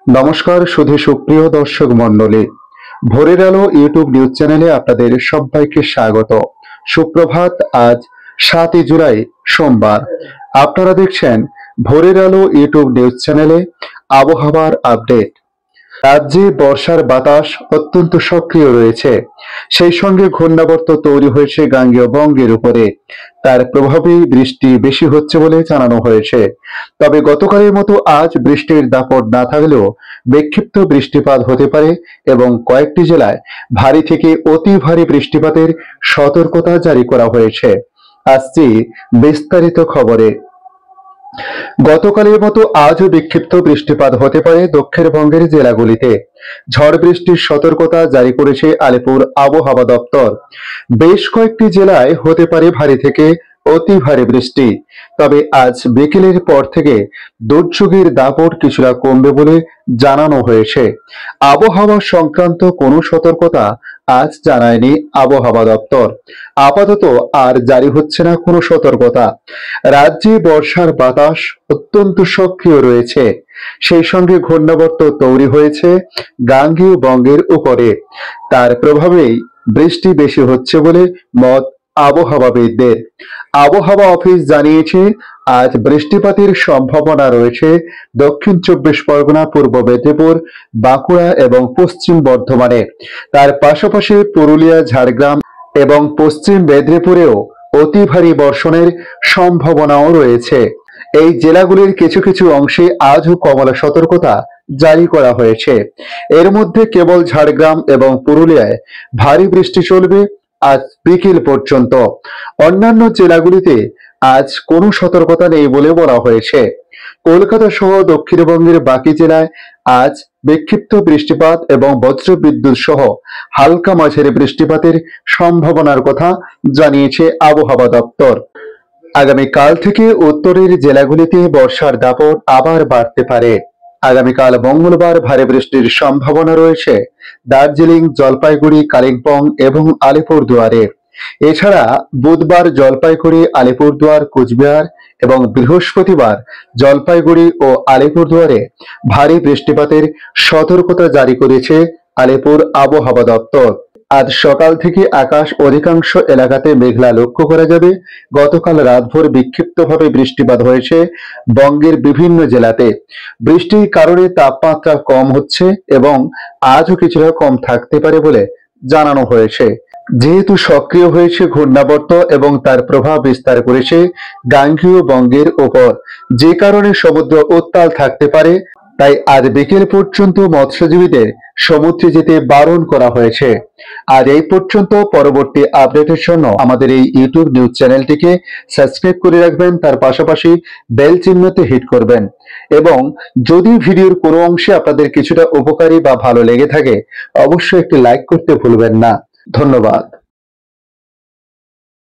নমস্কার সুধী সুপ্রিয় দর্শক মণ্ডলী, ভোরের আলো ইউটিউব নিউজ চ্যানেলে আপনাদের সবাইকে স্বাগত। সুপ্রভাত। আজ 7ই জুলাই সোমবার। আপনারা দেখছেন ভোরের আলো ইউটিউব নিউজ চ্যানেলে আবহাওয়ার আপডেট। রাজ্যে বর্ষার বাতাস অত্যন্ত সক্রিয় রয়েছে, সেই সঙ্গে ঘূর্ণাবর্ত তৈরি হয়েছে গাঙ্গেয় বঙ্গের উপরে। তার প্রভাবেই বৃষ্টি বেশি হচ্ছে বলে জানানো হয়েছে। তবে গতকালের মতো আজ বৃষ্টির দাপট না থাকলেও বিক্ষিপ্ত বৃষ্টিপাত হতে পারে এবং কয়েকটি জেলায় ভারী থেকে অতি ভারী বৃষ্টিপাতের সতর্কতা জারি করা হয়েছে। আসছি বিস্তারিত খবরে। গতকালের মতো আজও বিক্ষিপ্ত বৃষ্টিপাত হতে পারে দক্ষিণবঙ্গের জেলাগুলিতে। ঝড় বৃষ্টির সতর্কতা জারি করেছে আলিপুর আবহাওয়া দপ্তর। বেশ কয়েকটি জেলায় হতে পারে ভারী থেকে অতি ভারী বৃষ্টি। তবে আজ বিকেলের পর থেকে দুর্যোগের দাপট কিছুটা কমবে বলে জানানো হয়েছে। আবহাওয়া সংক্রান্ত কোনো সতর্কতা আজ জানায়নি আবহাওয়া দপ্তর। আপাতত আর জারি হচ্ছে না কোনো সতর্কতা। রাজ্যে বর্ষার বাতাস অত্যন্ত সক্রিয় রয়েছে, সেই সঙ্গে ঘূর্ণাবর্ত তৈরি হয়েছে গাঙ্গেয় বঙ্গের উপরে। তার প্রভাবেই বৃষ্টি বেশি হচ্ছে বলে মত আবহাওয়াবিদদের। আবহাওয়া অফিস জানিয়েছে আজ বৃষ্টিপাতের সম্ভাবনা রয়েছে দক্ষিণ 24 পরগনা, পূর্ব মেদিনীপুর, বাঁকুড়া এবং পশ্চিম বর্ধমানে। তার পাশাপাশি পুরুলিয়া, ঝাড়গ্রাম এবং পশ্চিম মেদিনীপুরেও অতি ভারী বর্ষণের সম্ভাবনাও রয়েছে। এই জেলাগুলির কিছু কিছু অংশে আজও কমলা সতর্কতা জারি করা হয়েছে। এর মধ্যে কেবল ঝাড়গ্রাম এবং পুরুলিয়ায় ভারী বৃষ্টি চলবে আজ বিকেল পর্যন্ত। অন্যান্য জেলাগুলিতে আজ কোনো সতর্কতা নেই বলে বলা হয়েছে। কলকাতা সহ দক্ষিণবঙ্গের বাকি জেলায় আজ বিক্ষিপ্ত বৃষ্টিপাত এবং বজ্রবিদ্যুৎ সহ হালকা মাঝারি বৃষ্টিপাতের সম্ভাবনার কথা জানিয়েছে আবহাওয়া দপ্তর। আগামীকাল থেকে উত্তরের জেলাগুলিতে বর্ষার দাপট আবার বাড়তে পারে। আগামীকাল মঙ্গলবার ভারী বৃষ্টির সম্ভাবনা রয়েছে দার্জিলিং, জলপাইগুড়ি, কালিম্পং এবং আলিপুরদুয়ারে। এছাড়া বুধবার জলপাইগুড়ি, আলিপুরদুয়ার, কোচবিহার এবং বৃহস্পতিবার জলপাইগুড়ি ও আলিপুরদুয়ারে ভারী বৃষ্টিপাতের সতর্কতা জারি করেছে আলিপুর আবহাওয়া দপ্তর। আজ সকাল থেকে আকাশ অধিকাংশ এলাকাতে মেঘলা লক্ষ্য করা যাবে। গতকাল রাতভর বিক্ষিপ্তভাবে বৃষ্টিপাত হয়েছে বঙ্গের বিভিন্ন জেলাতে। বৃষ্টির কারণে তাপমাত্রা কম হচ্ছে এবং আজও কিছুটা কম থাকতে পারে বলে জানানো হয়েছে। যেহেতু সক্রিয় হয়েছে ঘূর্ণাবর্ত এবং তার প্রভাব বিস্তার করেছে গাঙ্গেয় বঙ্গের ওপর, যে কারণে সমুদ্র উত্তাল থাকতে পারে। তাই আজ বিকেল পর্যন্ত মৎস্যজীবীদের সমুদ্রে যেতে বারণ করা হয়েছে। আর এই পর্যন্ত। পরবর্তী আপডেটের জন্য আমাদের এই ইউটিউব নিউজ চ্যানেলটিকে সাবস্ক্রাইব করে রাখবেন, তার পাশাপাশি বেল চিহ্নতে হিট করবেন। এবং যদি ভিডিওর কোনো অংশে আপনাদের কিছুটা উপকারী বা ভালো লেগে থাকে, অবশ্যই একটি লাইক করতে ভুলবেন না। ধন্যবাদ।